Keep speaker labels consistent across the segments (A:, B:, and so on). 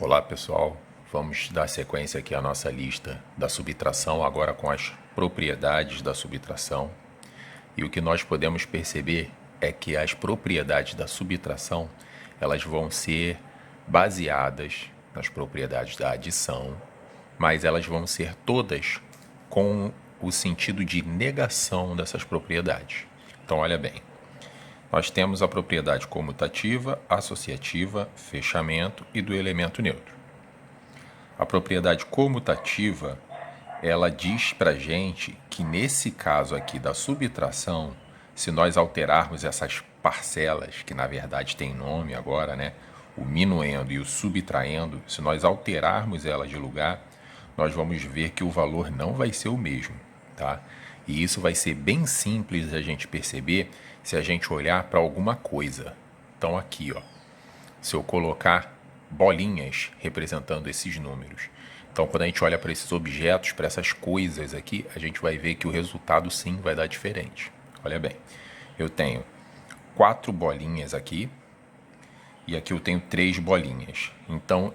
A: Olá pessoal, vamos dar sequência aqui à nossa lista da subtração, agora com as propriedades da subtração. E o que nós podemos perceber é que as propriedades da subtração, elas vão ser baseadas nas propriedades da adição, mas elas vão ser todas com o sentido de negação dessas propriedades. Então olha bem, nós temos a propriedade comutativa, associativa, fechamento e do elemento neutro. A propriedade comutativa, ela diz para a gente que nesse caso aqui da subtração, se nós alterarmos essas parcelas, que na verdade tem nome agora, né? O minuendo e o subtraindo, se nós alterarmos elas de lugar, nós vamos ver que o valor não vai ser o mesmo, tá? E isso vai ser bem simples a gente perceber se a gente olhar para alguma coisa. Então aqui, ó, se eu colocar bolinhas representando esses números. Então quando a gente olha para esses objetos, para essas coisas aqui, a gente vai ver que o resultado sim vai dar diferente. Olha bem, eu tenho 4 bolinhas aqui e aqui eu tenho 3 bolinhas. Então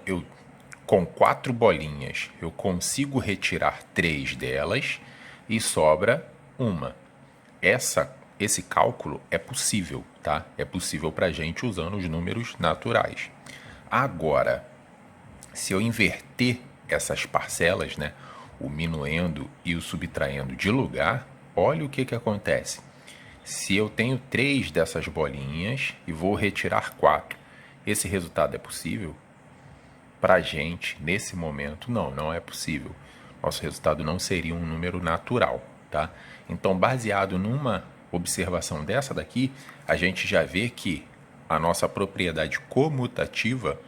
A: com 4 bolinhas eu consigo retirar 3 delas e sobra uma. Esse cálculo é possível, tá? É possível para a gente usando os números naturais. Agora, se eu inverter essas parcelas, né, o minuendo e o subtraindo de lugar, olha o que acontece. Se eu tenho 3 dessas bolinhas e vou retirar 4, esse resultado é possível? Para a gente, nesse momento, não é possível. Nosso resultado não seria um número natural, tá? Então, baseado numa observação dessa daqui, a gente já vê que a nossa propriedade comutativa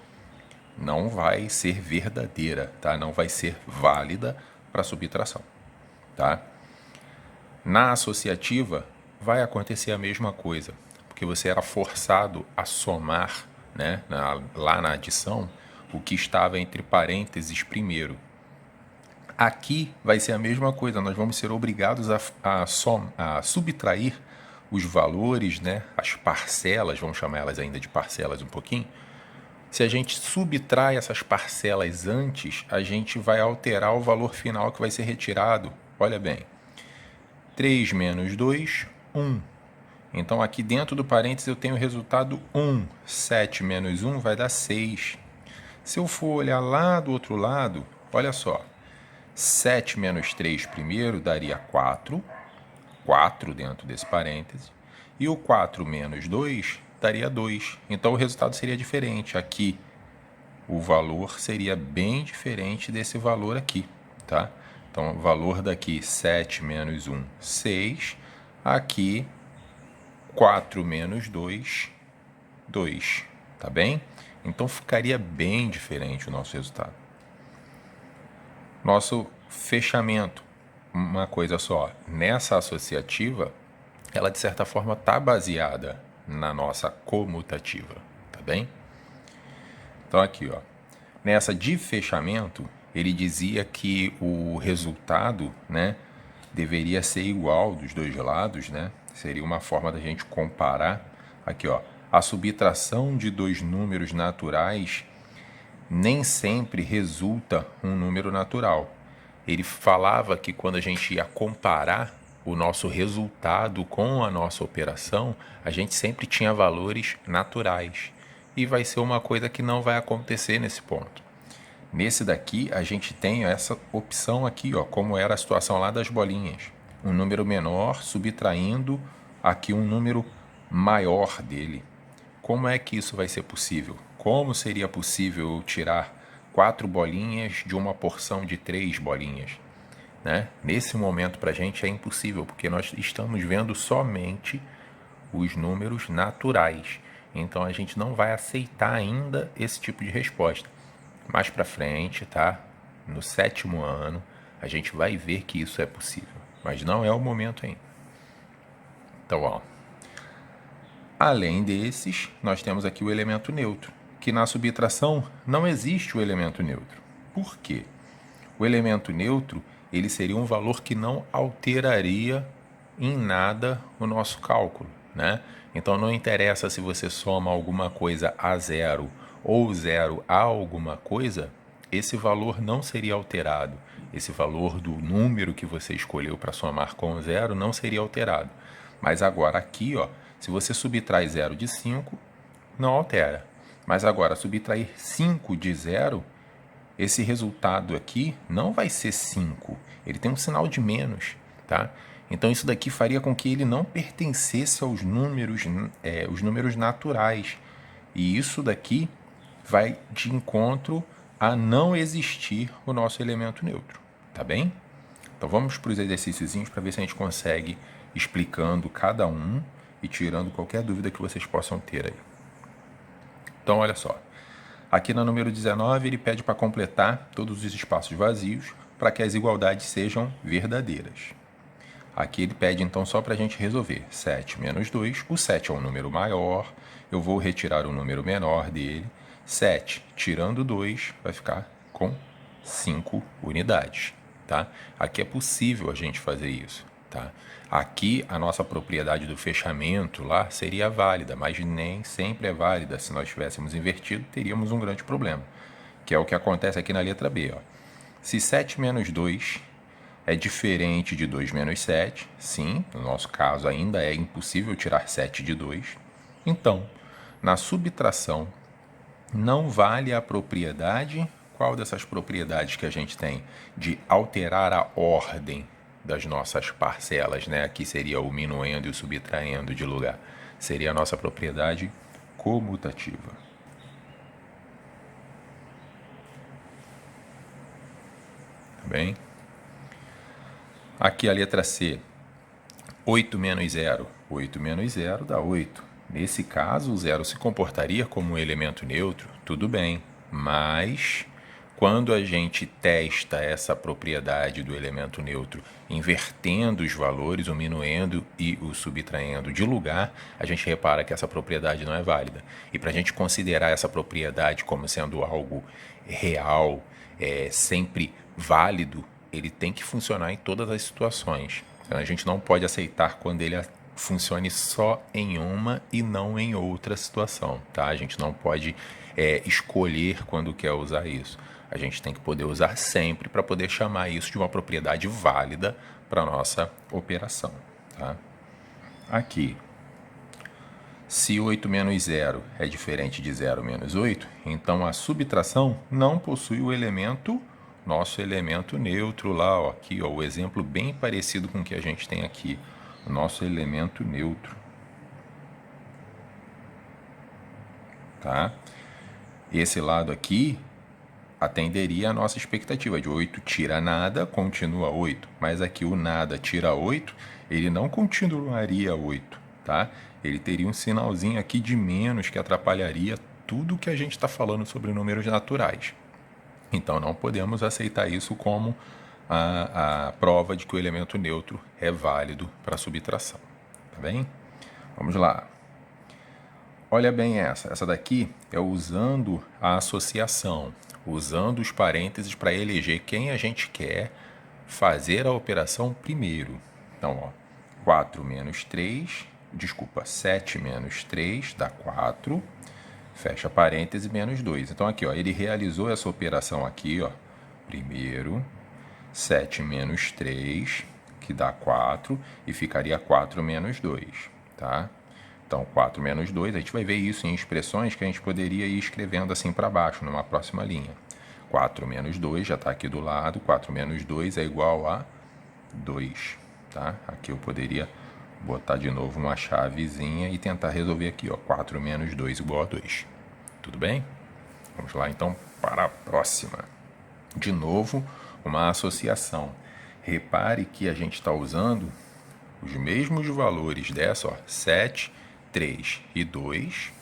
A: não vai ser verdadeira, tá? Não vai ser válida para subtração, tá? Na associativa vai acontecer a mesma coisa, porque você era forçado a somar, né, lá na adição, o que estava entre parênteses primeiro. Aqui vai ser a mesma coisa, nós vamos ser obrigados a subtrair os valores, né, as parcelas, vamos chamar elas ainda de parcelas um pouquinho. Se a gente subtrai essas parcelas antes, a gente vai alterar o valor final que vai ser retirado. Olha bem, 3 menos 2, 1. Então aqui dentro do parênteses eu tenho o resultado 1. 7 menos 1 vai dar 6. Se eu for olhar lá do outro lado, olha só. 7 menos 3 primeiro daria 4. 4 dentro desse parêntese. E o 4 menos 2 daria 2. Então o resultado seria diferente. Aqui o valor seria bem diferente desse valor aqui, tá? Então o valor daqui 7 menos 1, 6. Aqui 4 menos 2, 2. Tá bem? Então ficaria bem diferente o nosso resultado. Nosso fechamento, uma coisa só, nessa associativa, ela de certa forma está baseada na nossa comutativa, tá bem? Então aqui, ó, nessa de fechamento, ele dizia que o resultado, né, deveria ser igual dos dois lados, né? Seria uma forma da gente comparar. Aqui, ó, a subtração de dois números naturais nem sempre resulta um número natural. Ele falava que quando a gente ia comparar o nosso resultado com a nossa operação, a gente sempre tinha valores naturais. E vai ser uma coisa que não vai acontecer nesse ponto. Nesse daqui, a gente tem essa opção aqui, ó, como era a situação lá das bolinhas. Um número menor subtraindo aqui um número maior dele. Como é que isso vai ser possível? Como seria possível eu tirar 4 bolinhas de uma porção de 3 bolinhas? Né? Nesse momento para a gente é impossível, porque nós estamos vendo somente os números naturais. Então a gente não vai aceitar ainda esse tipo de resposta. Mais para frente, tá? No 7º ano, a gente vai ver que isso é possível, mas não é o momento ainda. Então, ó, além desses, nós temos aqui o elemento neutro, que na subtração não existe o elemento neutro. Por quê? O elemento neutro, ele seria um valor que não alteraria em nada o nosso cálculo, né? Então não interessa se você soma alguma coisa a zero ou zero a alguma coisa, esse valor não seria alterado. Esse valor do número que você escolheu para somar com o zero não seria alterado. Mas agora aqui, ó, se você subtrai 0 de 5, não altera. Mas agora, subtrair 5 de 0, esse resultado aqui não vai ser 5. Ele tem um sinal de menos, tá? Então isso daqui faria com que ele não pertencesse aos números, os números naturais. E isso daqui vai de encontro a não existir o nosso elemento neutro, tá bem? Então vamos para os exercíciozinhos para ver se a gente consegue explicando cada um e tirando qualquer dúvida que vocês possam ter aí. Então olha só, aqui no número 19 ele pede para completar todos os espaços vazios para que as igualdades sejam verdadeiras. Aqui ele pede então só para a gente resolver 7 menos 2, o 7 é um número maior, eu vou retirar o número menor dele, 7 tirando 2 vai ficar com 5 unidades, tá? Aqui é possível a gente fazer isso, tá? Aqui a nossa propriedade do fechamento lá seria válida, mas nem sempre é válida. Se nós tivéssemos invertido, teríamos um grande problema, que é o que acontece aqui na letra B, ó. Se 7 menos 2 é diferente de 2 menos 7, sim, no nosso caso ainda é impossível tirar 7 de 2. Então, na subtração, não vale a propriedade. Qual dessas propriedades que a gente tem de alterar a ordem das nossas parcelas, né? Aqui seria o minuendo e o subtraindo de lugar. Seria a nossa propriedade comutativa. Tá bem? Aqui a letra C, 8 menos 0. 8 menos 0 dá 8. Nesse caso, o zero se comportaria como um elemento neutro, tudo bem, mas quando a gente testa essa propriedade do elemento neutro, invertendo os valores, o minuendo e o subtraindo de lugar, a gente repara que essa propriedade não é válida. E para a gente considerar essa propriedade como sendo algo real, sempre válido, ele tem que funcionar em todas as situações. Então, a gente não pode aceitar quando ele funcione só em uma e não em outra situação, tá? A gente não pode escolher quando quer usar isso. A gente tem que poder usar sempre para poder chamar isso de uma propriedade válida para a nossa operação, tá? Aqui, se 8 menos 0 é diferente de 0 menos 8, então a subtração não possui o elemento, nosso elemento neutro lá, ó, aqui, ó, o exemplo bem parecido com o que a gente tem aqui, o nosso elemento neutro, tá? Esse lado aqui atenderia a nossa expectativa de 8 tira nada, continua 8, mas aqui o nada tira 8, ele não continuaria 8, tá? Ele teria um sinalzinho aqui de menos que atrapalharia tudo que a gente está falando sobre números naturais. Então não podemos aceitar isso como a prova de que o elemento neutro é válido para subtração, tá bem? Vamos lá. Olha bem essa daqui é usando a associação, usando os parênteses para eleger quem a gente quer fazer a operação primeiro. Então, ó, 7 menos 3 dá 4, fecha parêntese, menos 2. Então, aqui, ó, ele realizou essa operação aqui, ó, primeiro, 7 menos 3, que dá 4, e ficaria 4 menos 2, tá? Então, 4 menos 2, a gente vai ver isso em expressões que a gente poderia ir escrevendo assim para baixo, numa próxima linha. 4 menos 2 já está aqui do lado, 4 menos 2 é igual a 2, tá? Aqui eu poderia botar de novo uma chavezinha e tentar resolver aqui, ó, 4 menos 2 igual a 2. Tudo bem? Vamos lá, então, para a próxima. De novo, uma associação. Repare que a gente está usando os mesmos valores dessa, ó, 7, 3 e 2,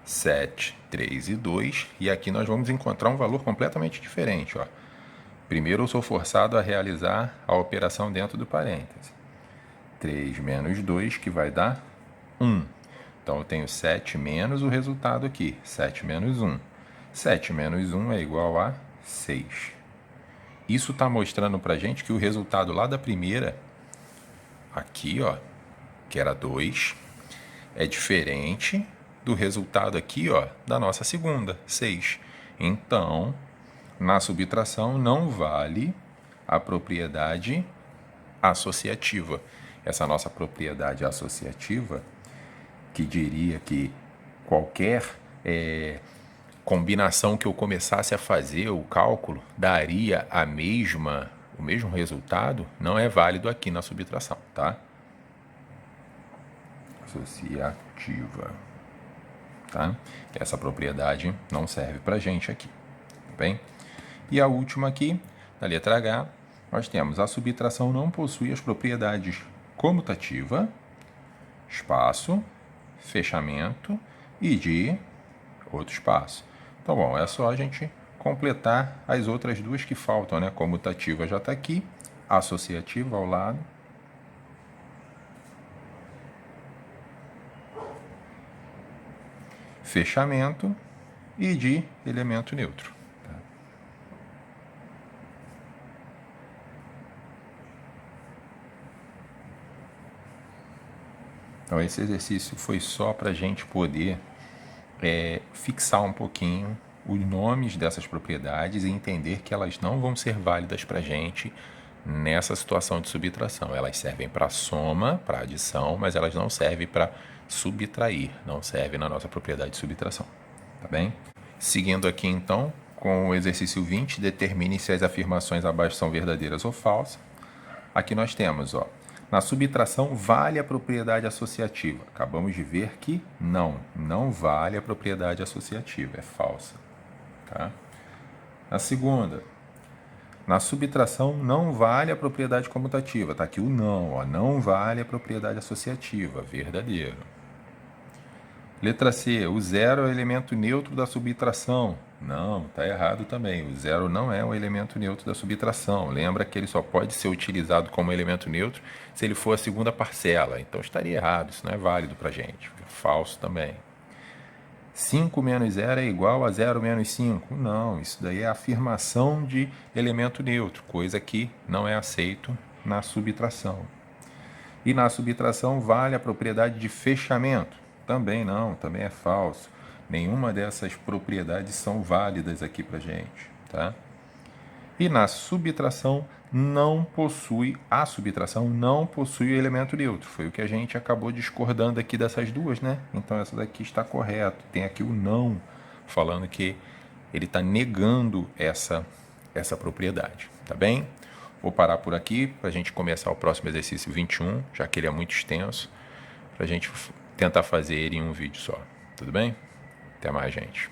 A: 7, 3 e 2, e aqui nós vamos encontrar um valor completamente diferente, ó. Primeiro eu sou forçado a realizar a operação dentro do parêntese. 3 menos 2, que vai dar 1. Então eu tenho 7 menos o resultado aqui, 7 menos 1. 7 menos 1 é igual a 6. Isso está mostrando para a gente que o resultado lá da primeira, aqui, ó, que era 2, é diferente do resultado aqui, ó, da nossa segunda, 6. Então, na subtração não vale a propriedade associativa. Essa nossa propriedade associativa, que diria que qualquer combinação que eu começasse a fazer, o cálculo, daria o mesmo resultado, não é válido aqui na subtração, tá? Associativa, tá? Essa propriedade não serve pra gente aqui, tá bem? E a última aqui, na letra H, nós temos a subtração não possui as propriedades comutativa, espaço, fechamento e de outro espaço. Então, bom, é só a gente completar as outras duas que faltam, né? Comutativa já está aqui, associativa ao lado. Fechamento e de elemento neutro. Tá? Então, esse exercício foi só para a gente poder fixar um pouquinho os nomes dessas propriedades e entender que elas não vão ser válidas para a gente nessa situação de subtração. Elas servem para soma, para adição, mas elas não servem para subtrair, não servem na nossa propriedade de subtração. Tá bem? Seguindo aqui então, com o exercício 20, determine se as afirmações abaixo são verdadeiras ou falsas. Aqui nós temos, ó, na subtração vale a propriedade associativa. Acabamos de ver que não vale a propriedade associativa, é falsa. Tá? Na segunda, na subtração não vale a propriedade comutativa. Está aqui o não, ó, não vale a propriedade associativa, verdadeiro. Letra C, o zero é o elemento neutro da subtração. Não, está errado também. O zero não é um elemento neutro da subtração. Lembra que ele só pode ser utilizado como elemento neutro se ele for a segunda parcela. Então estaria errado, isso não é válido para a gente. Falso também. 5 menos 0 é igual a 0 menos 5. Não, isso daí é afirmação de elemento neutro, coisa que não é aceito na subtração. E na subtração vale a propriedade de fechamento. Também não, também é falso. Nenhuma dessas propriedades são válidas aqui para a gente, tá? E na subtração a subtração não possui elemento neutro. Foi o que a gente acabou discordando aqui dessas duas, né? Então essa daqui está correta. Tem aqui o não, falando que ele está negando essa propriedade, tá bem? Vou parar por aqui para a gente começar o próximo exercício 21, já que ele é muito extenso, para a gente tentar fazer ele em um vídeo só. Tudo bem? Até mais, gente.